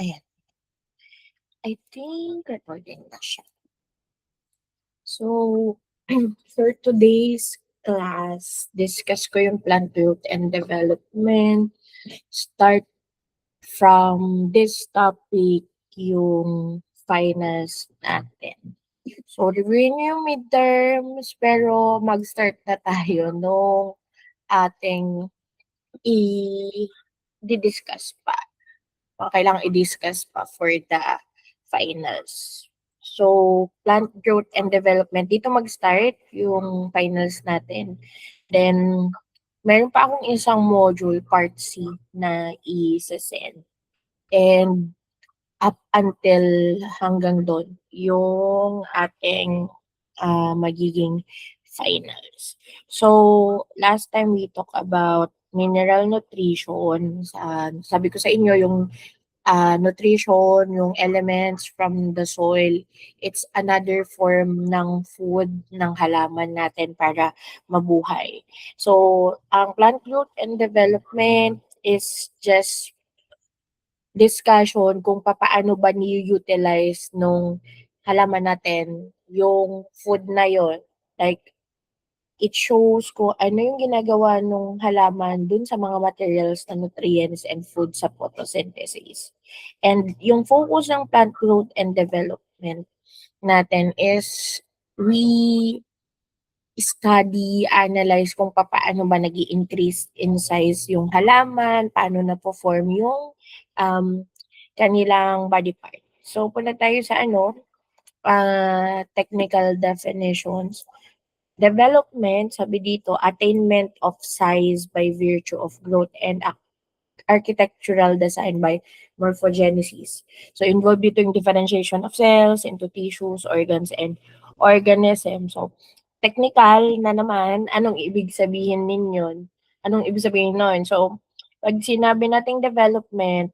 Ayan, I think recording na siya. So, for today's class, discuss ko yung plant growth and development. Start from this topic yung finals natin. So, reviewin niyo yung midterms, pero mag-start na tayo nung ating i-discuss pa. Kailangang i-discuss pa for the finals. So, plant growth and development, dito mag-start yung finals natin. Then, meron pa akong isang module, part C, na i-send. And up until hanggang doon, yung ating magiging finals. So, last time we talk about mineral nutrition. Sabi ko sa inyo, yung nutrition, yung elements from the soil, it's another form ng food ng halaman natin para mabuhay. So, ang plant growth and development is just discussion kung papaano ba ni-utilize nung halaman natin yung food na yon. Like, it shows kung ano yung ginagawa nung halaman dun sa mga materials na nutrients and food sa photosynthesis. And yung focus ng plant growth and development natin is we study, analyze kung papaano ba nag increase in size yung halaman, paano na-perform yung um, kanilang body part. So, punta tayo sa technical definitions. Development, sabi dito, attainment of size by virtue of growth and architectural design by morphogenesis. So, involved dito yung differentiation of cells into tissues, organs, and organisms. So, technical na naman, anong ibig sabihin ninyon? Anong ibig sabihin nun? So, pag sinabi nating development,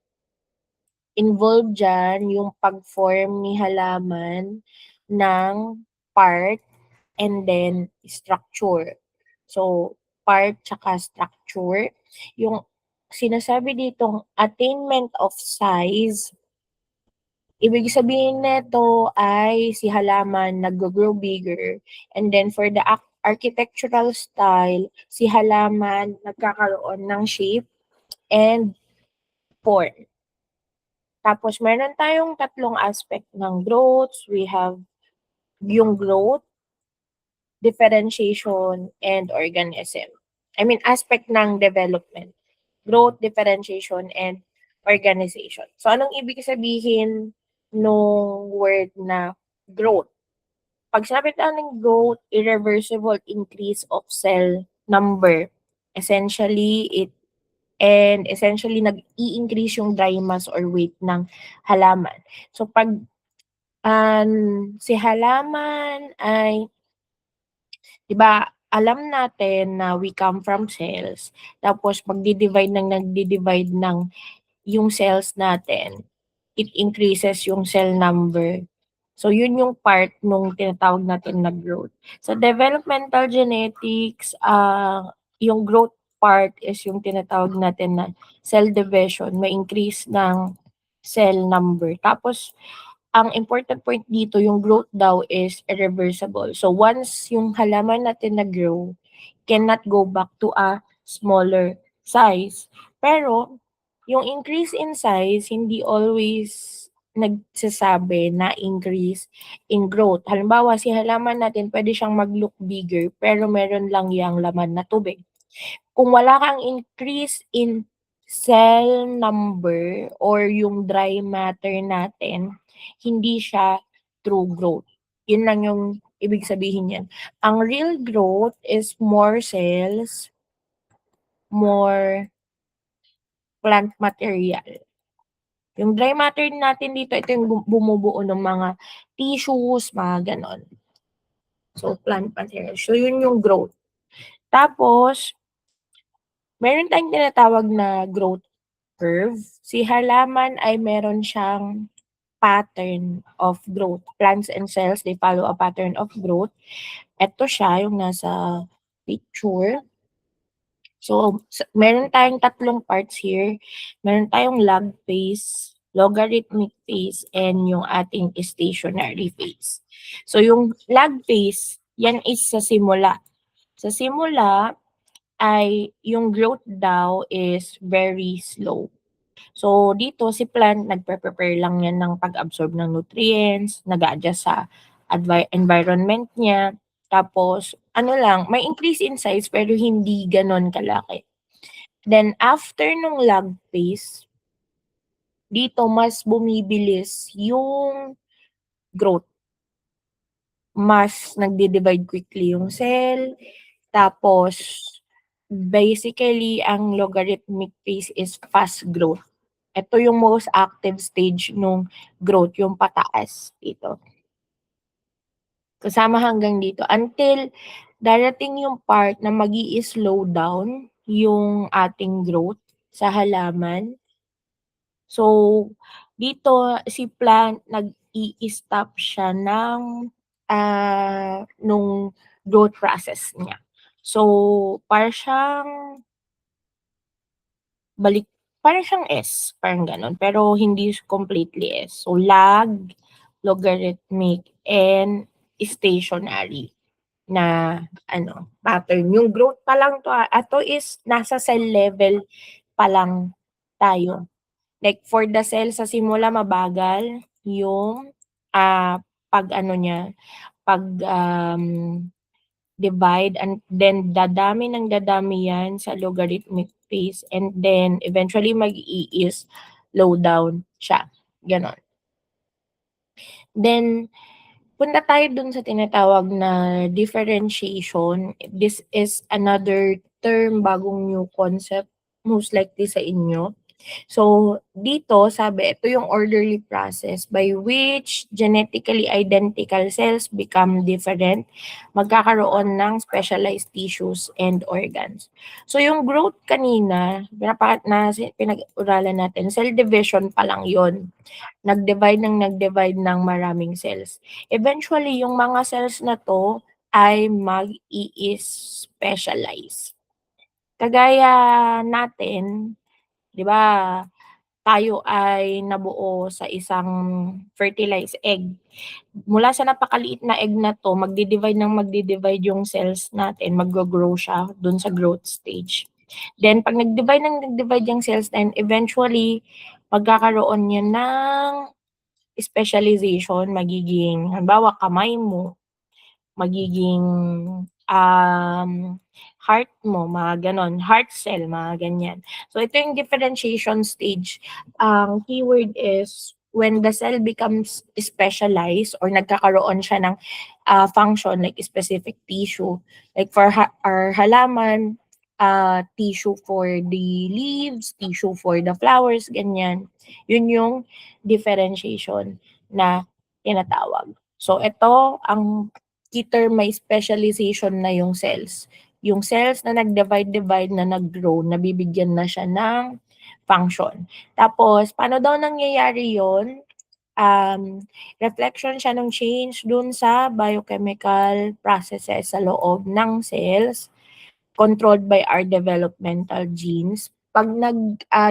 involved dyan yung pag-form ni halaman ng part and then structure. So, part tsaka structure. Yung sinasabi ditong attainment of size, ibig sabihin nito ay si halaman nag-grow bigger. And then for the architectural style, si halaman nagkakaroon ng shape and form. Tapos meron tayong tatlong aspect ng growth. We have yung growth, differentiation, and organism. I mean, aspect ng development. Growth, differentiation, and organization. So, anong ibig sabihin nung word na growth? Pag sinabi ng growth, irreversible increase of cell number. Essentially, nag-i-increase yung dry mass or weight ng halaman. So, pag si halaman ay 'di ba, alam natin na we come from cells, tapos nagdi-divide ng yung cells natin, it increases yung cell number. So, yun yung part nung tinatawag natin na growth. So, developmental genetics, yung growth part is yung tinatawag natin na cell division, may increase ng cell number. Tapos, ang important point dito, yung growth daw is irreversible. So, once yung halaman natin na-grow, cannot go back to a smaller size. Pero, yung increase in size, hindi always nagsasabi na increase in growth. Halimbawa, si halaman natin pwede siyang mag-look bigger, pero meron lang yang laman na tubig. Kung wala kang increase in cell number or yung dry matter natin, hindi siya true growth. Yun lang yung ibig sabihin yan. Ang real growth is more cells, more plant material. Yung dry matter natin dito, ito yung bumubuo ng mga tissues, mga ganon. So, plant material. So, yun yung growth. Tapos, meron tayong tinatawag na growth curve. Si halaman ay meron siyang pattern of growth. Plants and cells, they follow a pattern of growth. Ito siya, yung nasa picture. So, meron tayong tatlong parts here. Meron tayong log phase, logarithmic phase, and yung ating stationary phase. So yung lag phase, yan is sa simula. Sa simula ay yung growth daw is very slow. So dito si plant nagpe-prepare lang yan ng pag-absorb ng nutrients, nag-a-adjust sa environment niya, tapos ano lang, may increase in size pero hindi gano'n kalaki. Then after nung lag phase, dito mas bumibilis yung growth. Mas nagdi-divide quickly yung cell, tapos basically ang logarithmic phase is fast growth. Ito yung most active stage nung growth, yung pataas dito. Kasama hanggang dito until darating yung part na mag-i-slow down yung ating growth sa halaman. So, dito si plant nag-i-stop siya ng, nung growth process niya. So, para siyang balik para siyang S, parang gano'n, pero hindi completely S. So, lag, logarithmic, and stationary na ano, pattern. Yung growth pa lang 'to, ito is nasa cell level pa lang tayo. Like for the cell sa simula mabagal yung, pag-ano niya, pag, divide, and then dadami ng dadami yan sa logarithmic phase, and then eventually mag-i-slow down siya, gano'n. Then punta tayo dun sa tinatawag na differentiation. This is another term, bagong new concept most likely sa inyo. So, dito sabi, ito yung orderly process by which genetically identical cells become different, magkakaroon ng specialized tissues and organs. So, yung growth kanina, pinag-uralan natin, cell division pa lang yon. Nag-divide ng maraming cells. Eventually, yung mga cells na to ay mag-i-specialize. Kagaya natin, 'di ba, tayo ay nabuo sa isang fertilized egg. Mula sa napakaliit na egg na 'to, magdi-divide yung cells natin, maggo-grow siya dun sa growth stage. Then 'pag nag-divide yung cells then eventually magkakaroon yan ng specialization, magiging halimbawa kamay mo, magiging, heart mo, mga gano'n, heart cell, mga ganyan. So ito yung differentiation stage. Ang keyword is when the cell becomes specialized or nagkakaroon siya ng, function like specific tissue. Like for our halaman, tissue for the leaves, tissue for the flowers, ganyan. Yun yung differentiation na tinatawag. So ito ang key term, may specialization na yung cells. Yung cells na nag-divide na nag-grow, nabibigyan na siya ng function. Tapos paano daw nangyayari yun? Reflection siya ng change dun sa biochemical processes sa loob ng cells, controlled by our developmental genes. 'Pag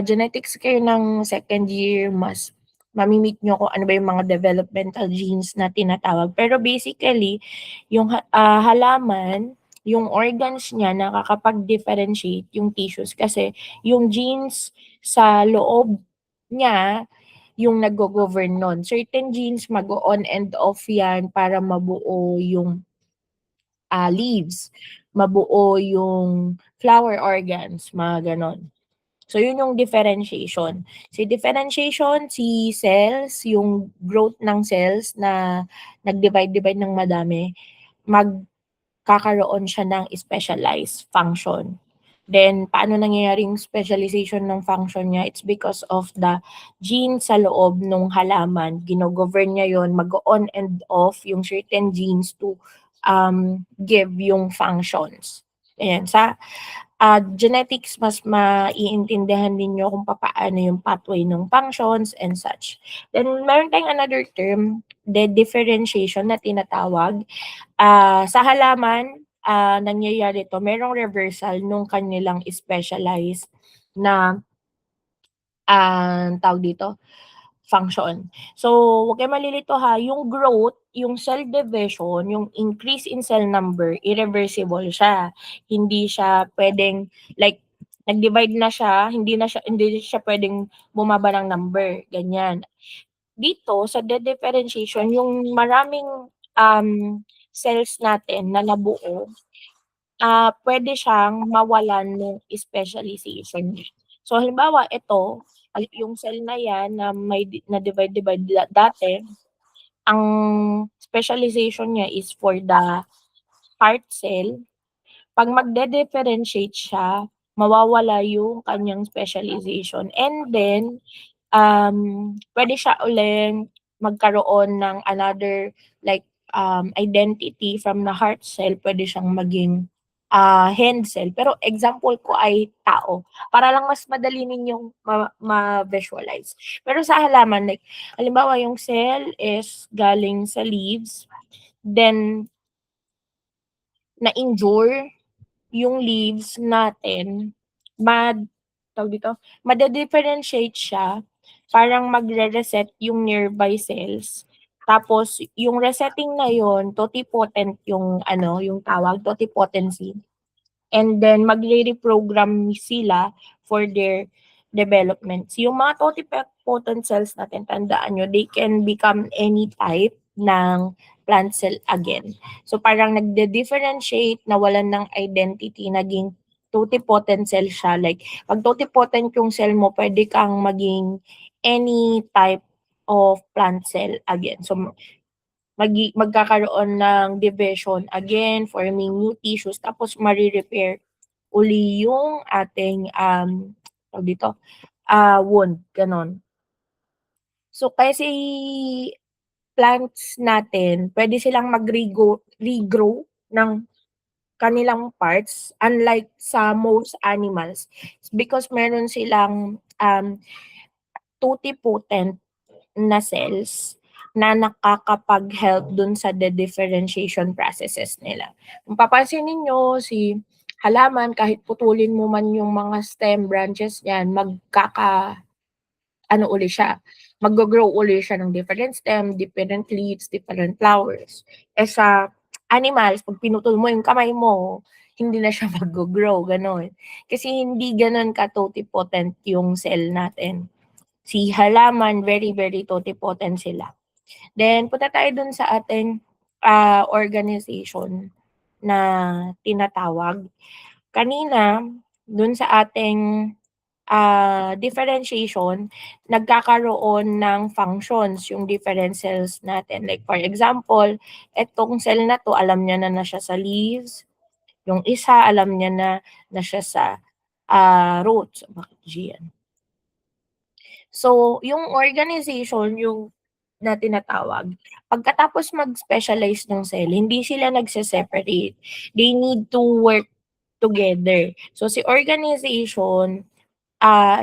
genetics kayo ng second year, mas mami-meet niyo kung ano ba yung mga developmental genes na tinatawag. Pero basically, yung halaman, yung organs niya nakakapag-differentiate yung tissues kasi yung genes sa loob niya yung naggo-govern nun. Certain genes mag-o-on and off yan para mabuo yung leaves, mabuo yung flower organs, mga gano'n. So, yun yung differentiation. Si cells, yung growth ng cells na nag-divide ng madami, magkakaroon siya ng specialized function. Then, paano nangyayari yung specialization ng function niya? It's because of the gene sa loob ng halaman. Gino-govern niya yon, mag-on and off yung certain genes to give yung functions. Ayan, sa genetics, mas maiintindihan ninyo kung papaano yung pathway ng functions and such. Then, meron tayong another term, the differentiation na tinatawag. Sa halaman, nangyayari 'to, merong reversal nung kanilang specialized na, tawag dito, function. So, huwag kayong malilito ha, yung growth, yung cell division, yung increase in cell number, irreversible siya. Hindi siya puwedeng like nag-divide na siya, hindi siya puwedeng bumaba ng number, ganyan. Dito sa dedifferentiation, yung maraming, cells natin na nabuo, puwede siyang mawalan nung specialization niya. So halimbawa ito, yung cell na 'yan na may na-divide-divide dati, ang specialization niya is for the heart cell. 'Pag magde-differentiate siya, mawawala yung kanyang specialization and then, puwede siya uling magkaroon ng another like, identity from the heart cell, puwede siyang maging, hand cell. Pero example ko ay tao, para lang mas madali ninyong ma-visualize. Pero sa halaman like halimbawa yung cell is galing sa leaves, then na-injure yung leaves natin, mad tawag dito, made-differentiate siya, parang magre-reset yung nearby cells. Tapos yung resetting na yun, totipotent yung ano, yung tawag, totipotency. And then magre-reprogram sila for their development. Yung mga totipotent cells natin, tandaan nyo, they can become any type ng plant cell again. So parang nagde-differentiate, nawalan ng identity, naging totipotent cell siya. Like, pag totipotent yung cell mo, pwede kang maging any type of plant cell again. So magkakaroon ng division again, forming new tissues, tapos mare-repair uli yung ating, tawag dito, wound, gano'n. So kasi plants natin, puwede silang regrow ng kanilang parts unlike sa most animals because meron silang, totipotent na cells na nakakapag-help dun sa de-differentiation processes nila. Kung papansin ninyo si halaman kahit putulin mo man yung mga stem branches niyan ano uli siya, maggo-grow uli siya ng different stem, different leaves, different flowers. Eh, sa animals 'pag pinutol mo yung kamay mo, hindi na siya maggo-grow, gano'n. Kasi hindi gano'n ka-totipotent yung cell natin. Si halaman very, very totipotent sila. Then punta tayo dun sa ating, organization na tinatawag. Kanina dun sa ating, differentiation, nagkakaroon ng functions yung different cells natin. Like for example, etong cell na 'to alam niya na siya sa leaves, yung isa alam niya na siya sa, roots. Bakit G yan? So, yung organization yung na tinatawag, pagkatapos mag-specialize ng cell, hindi sila nagse-separate. They need to work together. So, si organization,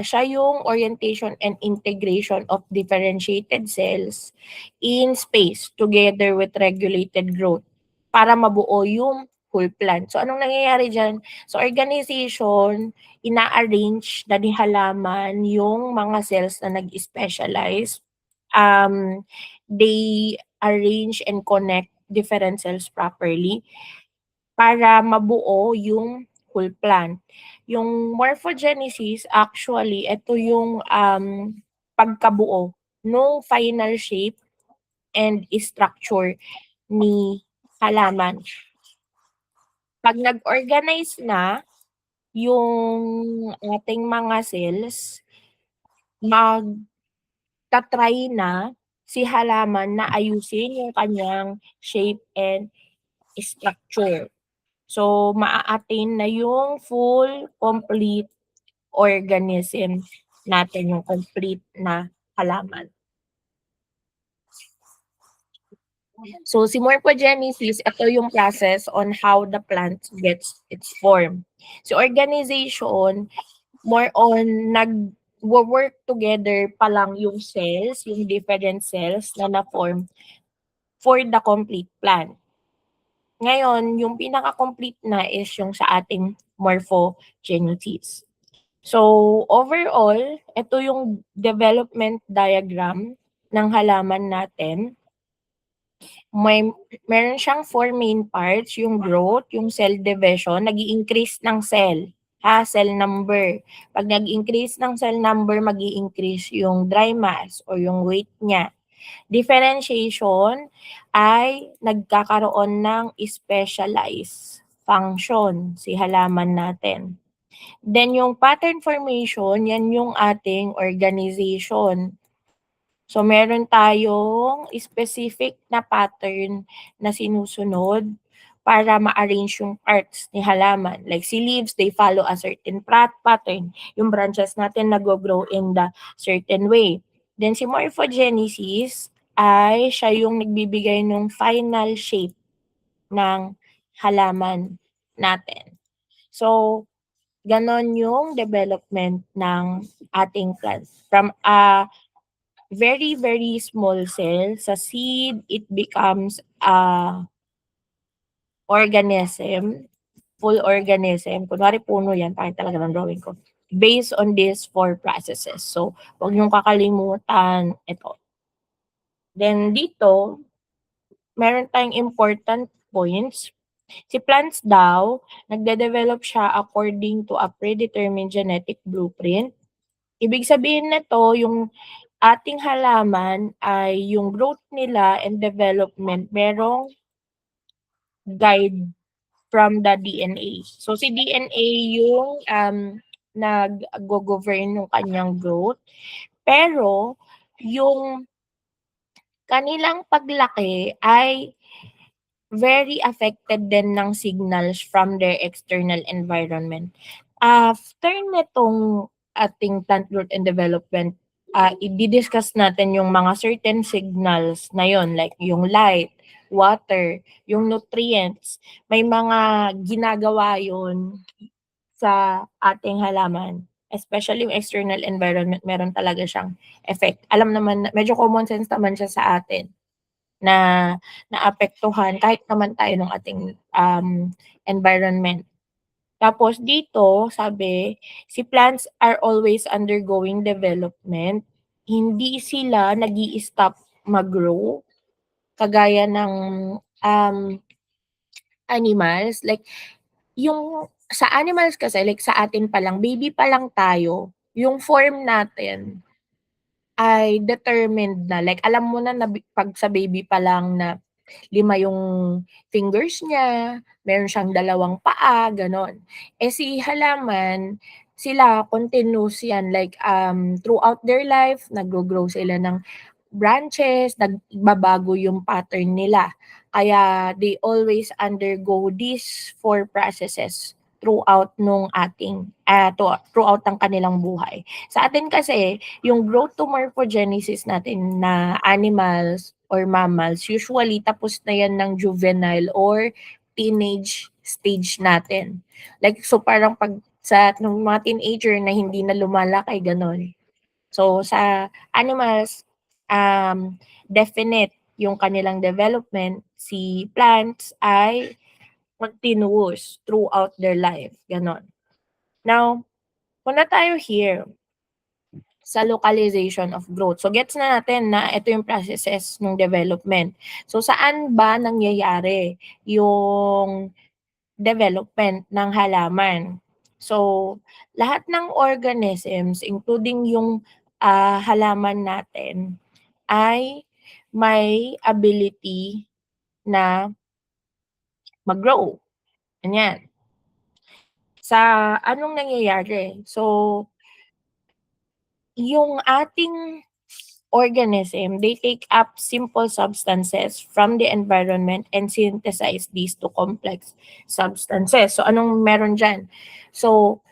siya yung orientation and integration of differentiated cells in space together with regulated growth para mabuo yung whole plant. So, anong nangyayari diyan? Sa organization, ina-arrange na ni halaman yung mga cells na nag-specialize. They arrange and connect different cells properly para mabuo yung whole plant. Yung morphogenesis actually ito yung, pagkabuo nung final shape and structure ni halaman. 'Pag nag-organize na yung ating mga cells, magta-try na si halaman na ayusin yung kanyang shape and structure. So, maa-attain na yung full, complete organism natin, yung complete na halaman. So, si morphogenesis, ito yung process on how the plant gets its form. Si organization, more on nagwo-work together pa lang yung cells, yung different cells na na-form for the complete plant. Ngayon, yung pinaka-complete na is yung sa ating morphogenesis. So, overall, ito yung development diagram ng halaman natin. Meron siyang 4 main parts, yung growth, yung cell division, nag-i-increase ng cell, cell number. Pag nag-increase ng cell number, mag-i-increase yung dry mass or yung weight niya. Differentiation ay nagkakaroon ng specialized function si halaman natin. Then yung pattern formation, yan yung ating organization. So meron tayong specific na pattern na sinusunod para ma-arrange yung parts ni halaman. Like si leaves, they follow a certain pattern. Yung branches natin nag-grow in the certain way. Then si morphogenesis ay siya yung nagbibigay ng final shape ng halaman natin. So, ganon yung development ng ating plants. From a very, very small cell, sa seed, it becomes a organism, full organism. Kunwari puno yan, pangit talaga ng drawing ko. Based on these 4 processes. So, huwag niyong kakalimutan ito. Then dito, meron tayong important points. Si plants daw, nagde-develop siya according to a predetermined genetic blueprint. Ibig sabihin nito, yung ating halaman ay yung growth nila and development merong guide from the DNA. So si DNA yung nag-govern ng kanyang growth. Pero yung kanilang paglaki ay very affected din ng signals from their external environment. After nitong ating plant growth and development, i-discuss natin yung mga certain signals na yon, like yung light, water, yung nutrients. May mga ginagawa yon sa ating halaman. Especially yung external environment, meron talaga siyang effect. Alam naman, medyo common sense naman siya sa atin na naapektuhan kahit naman tayo ng ating environment. Tapos dito, sabi, si plants are always undergoing development. Hindi sila nag stop mag-grow kagaya ng um, animals. Like, yung sa animals kasi, like sa atin pa lang, baby pa lang tayo, yung form natin ay determined na. Like, alam mo na, pag sa baby pa lang na 5 yung fingers niya, meron siyang 2 paa, gano'n. Eh, si halaman, sila continuous yan, like, throughout their life, naggo-grow sila ng branches, nagbabago yung pattern nila. Kaya they always undergo these 4 processes throughout nung ating, throughout ang kanilang buhay. Sa atin kasi, yung growth to morphogenesis natin na animals or mammals, usually tapos na yan ng juvenile or teenage stage natin. Like, so parang pag sa nung mga teenager na hindi na lumalaki, gano'n. So, sa animals, definite yung kanilang development. Si plants ay continuous throughout their life, gano'n. Now, punta tayo here sa localization of growth. So, gets na natin na ito yung processes ng development. So, saan ba nangyayari yung development ng halaman? So, lahat ng organisms, including yung halaman natin, ay may ability na mag-grow. Ganyan. Sa anong nangyayari? So, yung ating organism, they take up simple substances from the environment and synthesize these to complex substances. So, anong meron dyan? So,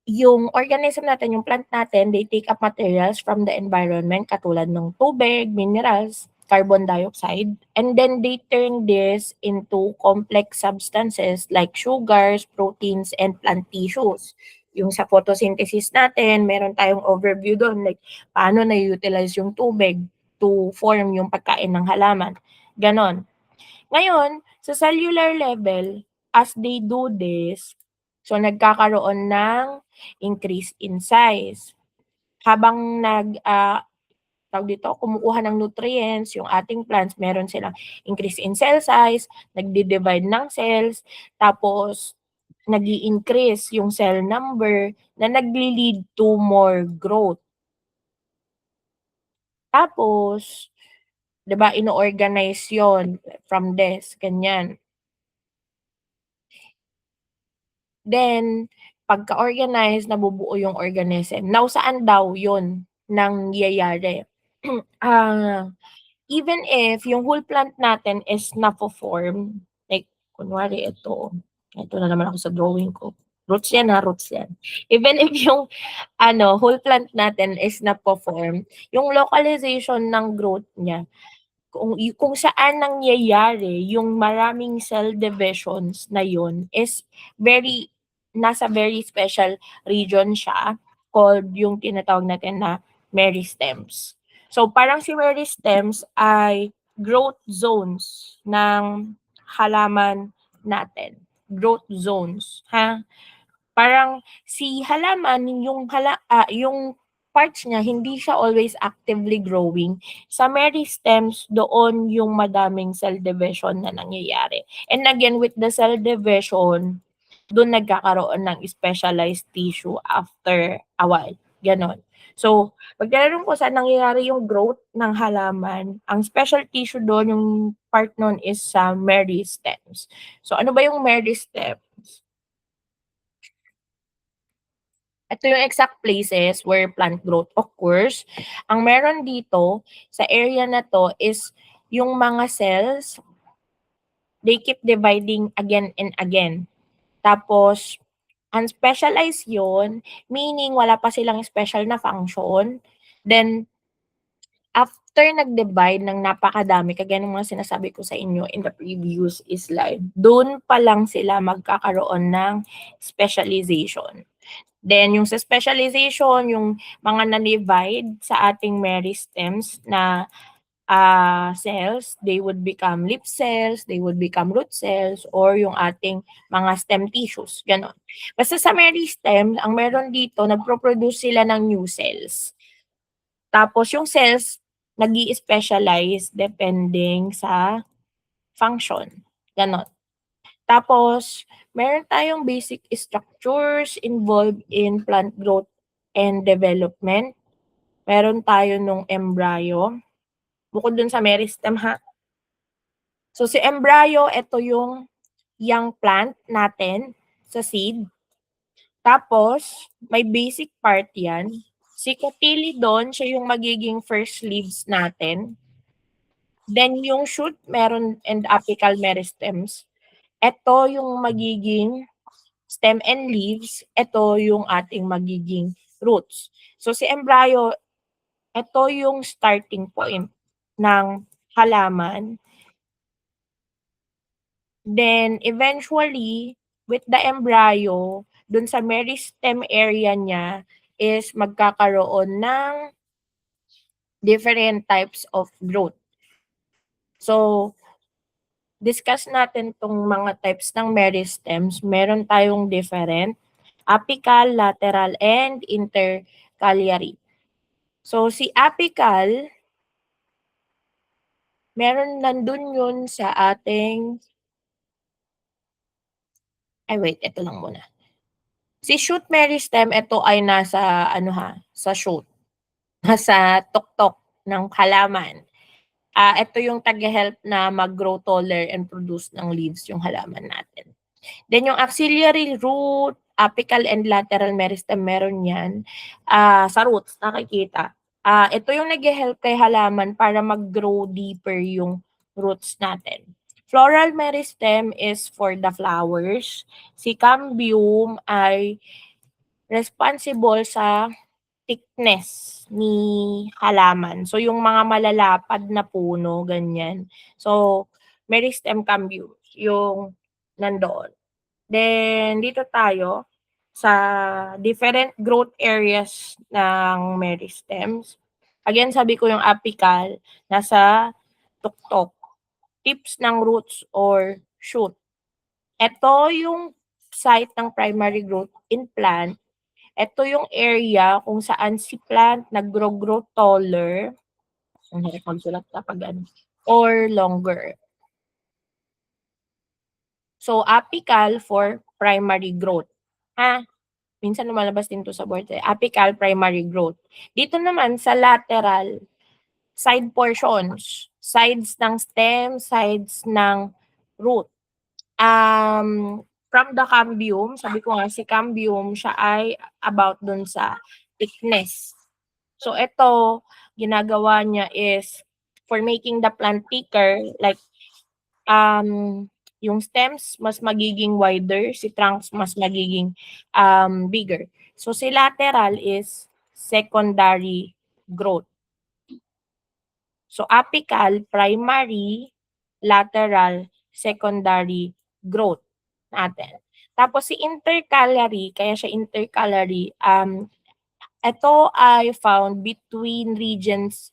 yung organism natin, yung plant natin, they take up materials from the environment katulad ng tubig, minerals, carbon dioxide, and then they turn this into complex substances like sugars, proteins, and plant tissues. Yung sa photosynthesis natin, meron tayong overview doon, like paano na-utilize yung tubig to form yung pagkain ng halaman. Ganon. Ngayon, sa cellular level, as they do this, so nagkakaroon ng increase in size. Habang tawag dito, kumukuha ng nutrients yung ating plants, meron silang increase in cell size, nagdi-divide ng cells, tapos nag-i-increase yung cell number na nagli-lead to more growth. Tapos, 'di ba, ino-organize yon from this, ganyan. Then, pagka-organize, nabubuo yung organism. Now, saan daw yun nangyayari? Ah, Even if yung whole plant natin is nafo-form, like kunwari ito na naman ako sa drawing ko. Roots yan roots yan. Even if yung whole plant natin is nafo-form, yung localization ng growth niya, kung saan nangyayari yung maraming cell divisions na yun is nasa very special region siya called yung tinatawag natin na meristems. So parang si meristems ay growth zones ng halaman natin. Growth zones, ha? Parang si halaman yung parts niya hindi siya always actively growing. Sa meristems doon yung madaming cell division na nangyayari. And again with the cell division, doon nagkakaroon ng specialized tissue after a while, gano'n. So, pag tinanong ko saan nangyayari yung growth ng halaman, ang special tissue doon, yung part nun is sa meristems. So, ano ba yung meristem? Ito yung exact places where plant growth occurs. Ang meron dito sa area na 'to is yung mga cells, they keep dividing again and again. Tapos unspecialized yun, meaning wala pa silang special na function. Then after nag-divide ng napakadami, kagaya ng mga sinasabi ko sa inyo in the previous slide, dun pa lang sila magkakaroon ng specialization. Then yung sa specialization, yung mga na-divide sa ating meristems na cells, they would become leaf cells, they would become root cells, or yung ating mga stem tissues, gano'n. Basta sa meristem, ang meron dito, nagpo-produce sila ng new cells. Tapos yung cells, nag-i-specialize depending sa function, gano'n. Tapos, meron tayong basic structures involved in plant growth and development. Meron tayo nung embryo, bukod dun sa meristem ha. So si embryo, ito yung young plant natin sa seed. Tapos, may basic part yan. Si cotyledon, siya yung magiging first leaves natin. Then yung shoot, meron and apical meristems. Ito yung magiging stem and leaves, ito yung ating magiging roots. So si embryo, ito yung starting point ng halaman. Then eventually, with the embryo, dun sa meristem area niya is magkakaroon ng different types of growth. So, discuss natin tong mga types ng meristems. Meron tayong different, apical, lateral, and intercalary. So, si apical, meron nandun yun sa ating, ito lang muna. Si shoot meristem, ito ay nasa, sa shoot. Nasa tuktok ng halaman. Ito yung taga-help na mag-grow taller and produce ng leaves yung halaman natin. Then yung axillary root, apical and lateral meristem, meron yan. Sa roots, nakikita. Ito yung nag-help kay halaman para mag-grow deeper yung roots natin. Floral meristem is for the flowers. Si cambium ay responsible sa thickness ni halaman. So, yung mga malalapad na puno, ganyan. So, meristem cambium, yung nandoon. Then, dito tayo sa different growth areas ng meristems. Again, sabi ko yung apical, nasa tuktok, tips ng roots or shoot. Ito yung site ng primary growth in plant. Ito yung area kung saan si plant naggo-grow taller, ang hirap magsulat kapag ano, or longer. So, apical for primary growth, ha? Minsan lumalabas din 'to sa board, eh, apical primary growth. Dito naman sa lateral, side portions, sides ng stem, sides ng root. From the cambium, sabi ko nga si cambium siya ay about dun sa thickness. So ito, ginagawa niya is for making the plant thicker, like yung stems mas magiging wider, si trunks mas magiging bigger. So si lateral is secondary growth. So apical, primary, lateral, secondary growth natin. Tapos si intercalary, kaya siya intercalary, ito ay found between regions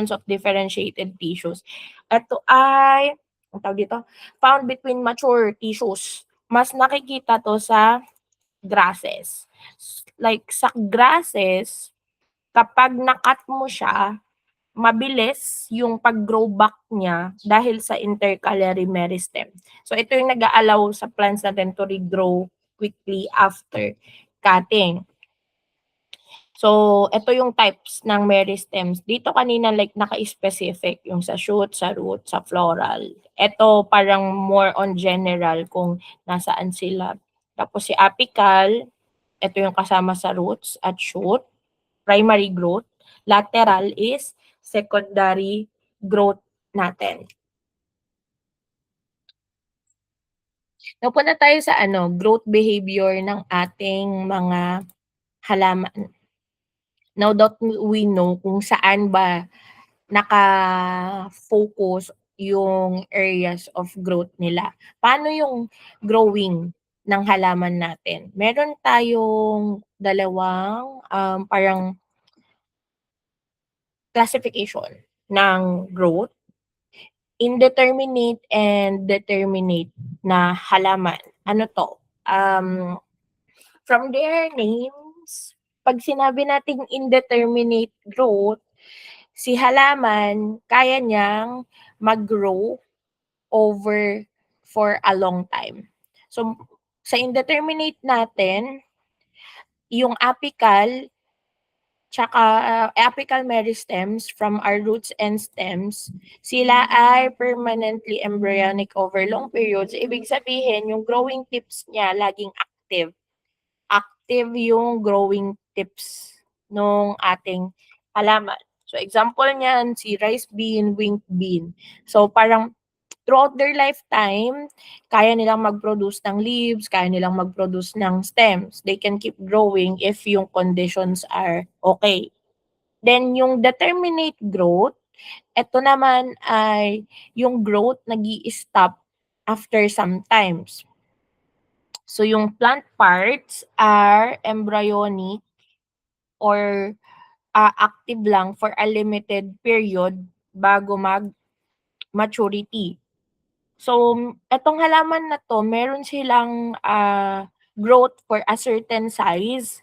of differentiated tissues. Ito ay, ang tawag dito, found between mature tissues. Mas nakikita 'to sa grasses. Like sa grasses, kapag na-cut mo siya, mabilis yung pag-grow back niya dahil sa intercalary meristem. So ito yung nag-a-allow sa plants natin to regrow quickly after cutting. So, ito yung types ng meristems. Dito kanina like naka-specific yung sa shoot, sa root, sa floral. Ito parang more on general kung nasaan sila. Tapos si apical, ito yung kasama sa roots at shoot, primary growth. Lateral is secondary growth natin. Napunta tayo sa growth behavior ng ating mga halaman. Now that we know kung saan ba naka-focus yung areas of growth nila. Paano yung growing ng halaman natin? Meron tayong dalawang parang classification ng growth, indeterminate and determinate na halaman. Ano 'to? From their names, 'pag sinabi nating indeterminate growth, si halaman kaya niyang mag-grow over for a long time. So, sa indeterminate natin, yung apical tsaka apical meristems from our roots and stems, sila ay permanently embryonic over long periods. Ibig sabihin, yung growing tips niya laging active. Active yung growing tips nung ating halaman. So example niyan, si rice bean, winged bean. So parang throughout their lifetime, kaya nilang mag-produce ng leaves, kaya nilang mag-produce ng stems. They can keep growing if yung conditions are okay. Then yung determinate growth, ito naman ay yung growth nag-i-stop after some times. So yung plant parts are embryonic or active lang for a limited period bago mag-maturity. So, etong halaman na 'to meron silang growth for a certain size,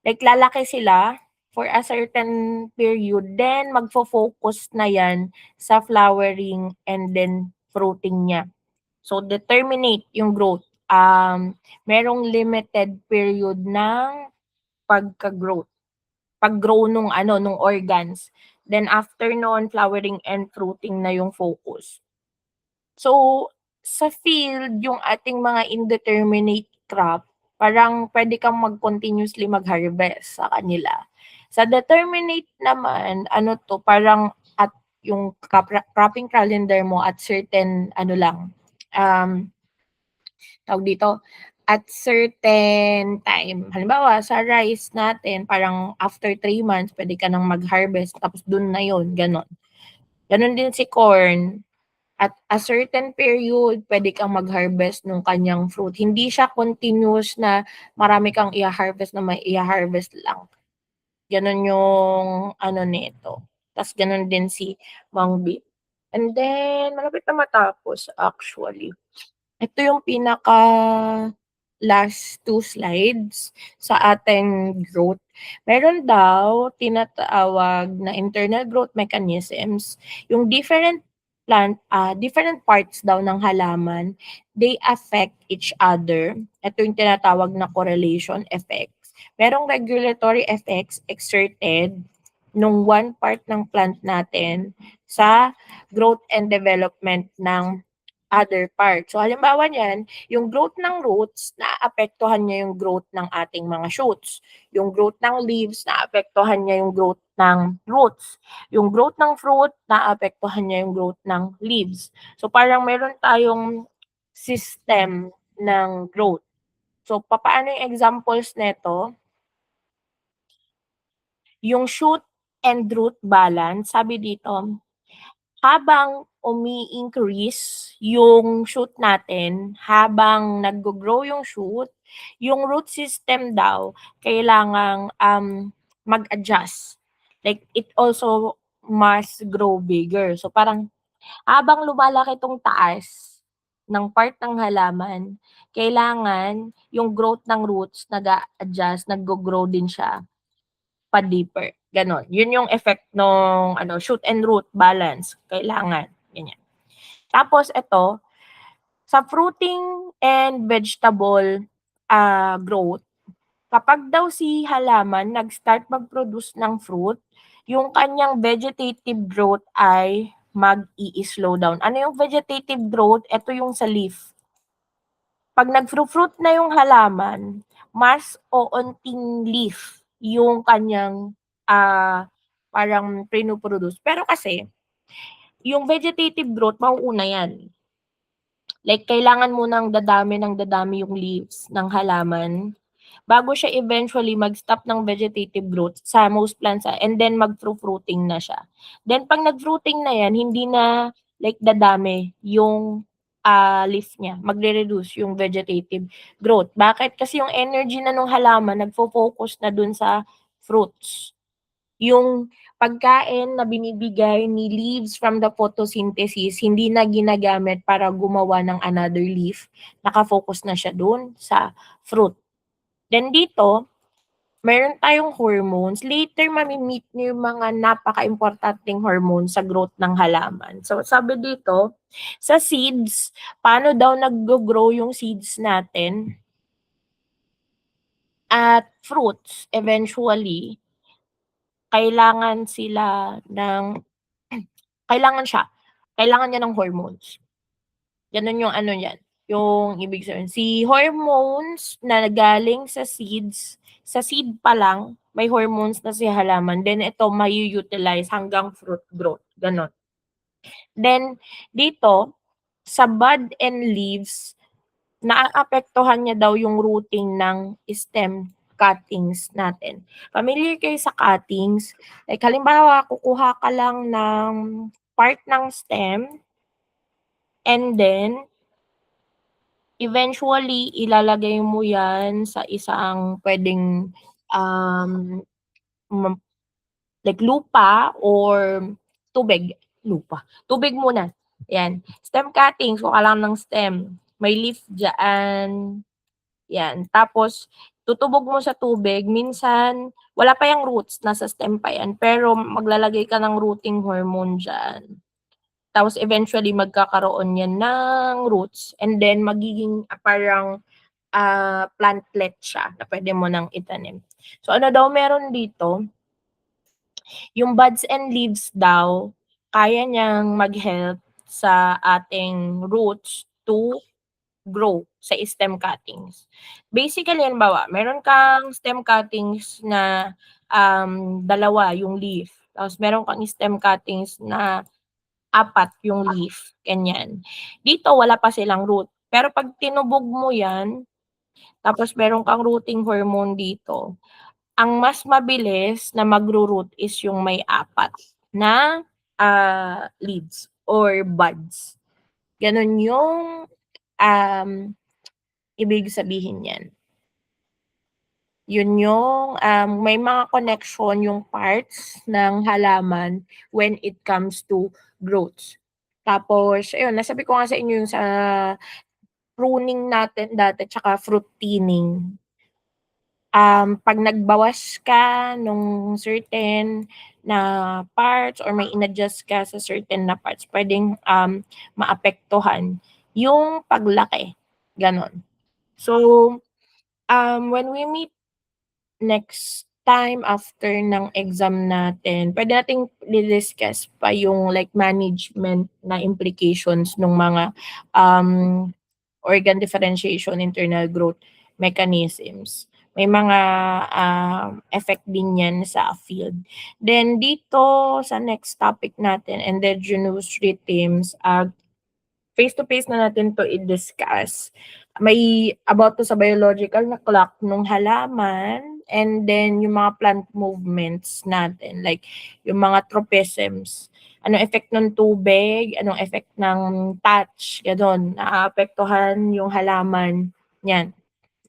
like lalaki sila for a certain period, then magfo-focus na 'yan sa flowering and then fruiting niya. So, determinate yung growth, merong limited period ng pagka-growth, pag-grow nung organs. Then after nun, flowering and fruiting na yung focus. So, sa field, yung ating mga indeterminate crop, parang puwede kang continuously mag-harvest sa kanila. Sa determinate naman, ano 'to, parang at yung cropping calendar mo at certain lang, um, tawag dito, at certain time. Halimbawa, sa rice natin, parang after 3 months puwede ka ng mag-harvest tapos dun na yun, gano'n. Gano'n din si corn. At a certain period, puwede kang mag-harvest nung kanyang fruit. Hindi siya continuous na marami kang iha-harvest na iha-harvest lang. Gano'n yung nito. Tas gano'n din si mung bean. And then malapit na matapos actually. Ito yung pinaka last 2 slides sa ating growth, meron daw tinatawag na internal growth mechanisms, yung different parts daw ng halaman, they affect each other. Ito yung tinatawag na correlation effects. Merong regulatory effects exerted nung one part ng plant natin sa growth and development ng other part. So halimbawa niyan, yung growth ng roots, naapektuhan niya yung growth ng ating mga shoots. Yung growth ng leaves, naapektuhan niya yung growth ng roots. Yung growth ng fruit, naapektuhan niya yung growth ng leaves. So parang meron tayong system ng growth. So papaano yung examples nito? Yung shoot and root balance, sabi dito, habang umi-increase yung shoot natin, habang naggo-grow yung shoot, yung root system daw kailangang mag-adjust. Like it also must grow bigger. So parang habang lumalaki 'tong taas ng part ng halaman, kailangan yung growth ng roots nag-a-adjust, naggo-grow din siya pa-deeper, gano'n. Yun yung effect nung ano, shoot and root balance, kailangan, ganyan. Tapos ito, sa fruiting and vegetable, growth, kapag daw si halaman nag-start mag-produce ng fruit, yung kanyang vegetative growth ay mag-i-slow down. Ano yung vegetative growth? Ito yung sa leaf. 'Pag nag-fruit na yung halaman, mas oonting leaf yung kanyang, parang pino-produce. Pero kasi, yung vegetative growth mauuna yan. Like kailangan munang dadami ng dadami yung leaves ng halaman, bago siya eventually mag-stop ng vegetative growth sa most plants, and then mag-fruiting na siya. Then 'pag nag-fruiting na yan, hindi na like dadami yung, leaf niya, magre-reduce yung vegetative growth. Bakit? Kasi yung energy na nung halaman nagfo-focus na dun sa fruits. Yung pagkain na binibigay ni leaves from the photosynthesis, hindi na ginagamit para gumawa ng another leaf, naka-focus na siya dun sa fruit. Then dito, meron tayong hormones. Later mami-meet niyo yung mga napakaimportanteng hormones sa growth ng halaman. So sabi dito, sa seeds, paano daw naggo-grow yung seeds natin at fruits eventually, kailangan sila ng kailangan niya ng hormones. Gano'n yung ano niyan, yung ibig sabihin. Si hormones na galing sa seed pa lang, may hormones na si halaman, then ito mai-u-utilize hanggang fruit growth, gano'n. Then dito, sa bud and leaves, naaapektuhan niya daw yung rooting ng stem cuttings natin. Familiar kayo sa cuttings? Like halimbawa, kukuha ka lang ng part ng stem, and then eventually ilalagay mo 'yan sa isang puwedeng, um, mam like lupa or tubig. Tubig muna, 'yan. Stem cuttings, kuha ka lang ng stem, may leaf diyaan, 'yan. Tapos tutubog mo sa tubig, minsan wala pa yang roots, nasa stem pa 'yan, pero maglalagay ka ng rooting hormone diyan. Tapos eventually magkakaroon 'yan ng roots, and then magiging, parang, plantlet siya na puwede mo ng itanim. So ano daw meron dito, yung buds and leaves daw, kaya niyang mag-help sa ating roots to grow sa stem cuttings. Basically halimbawa, meron kang stem cuttings na, 2 yung leaf, tapos meron kang stem cuttings na 4 yung leaf, ganyan. Dito wala pa silang root, pero 'pag tinubog mo 'yan, tapos meron kang rooting hormone dito, ang mas mabilis na magro-root is yung may 4 na, leaves or buds. Gano'n yung, um, ibig sabihin niyan. Yun yung, may mga connection yung parts ng halaman when it comes to growth. Tapos ayun, nasabi ko nga sa inyo yung sa pruning natin dati tsaka fruit tinning, 'pag nagbawas ka nung certain na parts or may in-adjust ka sa certain na parts puwedeng, maapektuhan yung paglaki, gano'n. So, when we meet next time after ng exam natin, puwede nating i-discuss pa yung like management na implications nung mga, um, organ differentiation, internal growth mechanisms. May mga, effect din yan sa field. Then dito sa next topic natin, endogenous rhythms, face to face na natin 'to i-discuss. May about 'to sa biological na clock nung halaman and then yung mga plant movements natin like yung mga tropisms. Anong effect ng tubig, anong effect ng touch, gano'n. Naaapektuhan yung halaman, 'yan.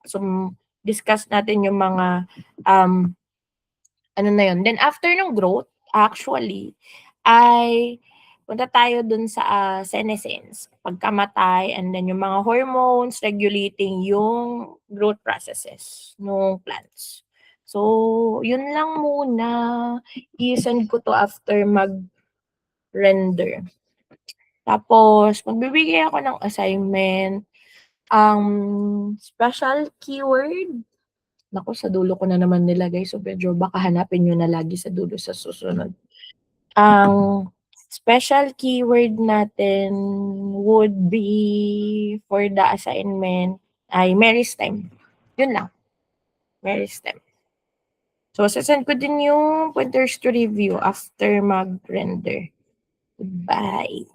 So, discuss natin yung mga, um, ano na yun. Then after nung growth, actually, ay punta tayo dun sa, senescence, pagkamatay and then yung mga hormones regulating yung growth processes nung plants. So, yun lang muna. I-send ko 'to after mag-render. Tapos magbibigay ako ng assignment, special keyword. Naku, sa dulo ko na naman nilagay so medyo baka hanapin niyo na lagi sa dulo sa susunod. Ang special keyword natin would be for the assignment ay Mary's time. Yun lang, Mary's time. So, se-send ko din yung pointers to review after mag-render. Goodbye.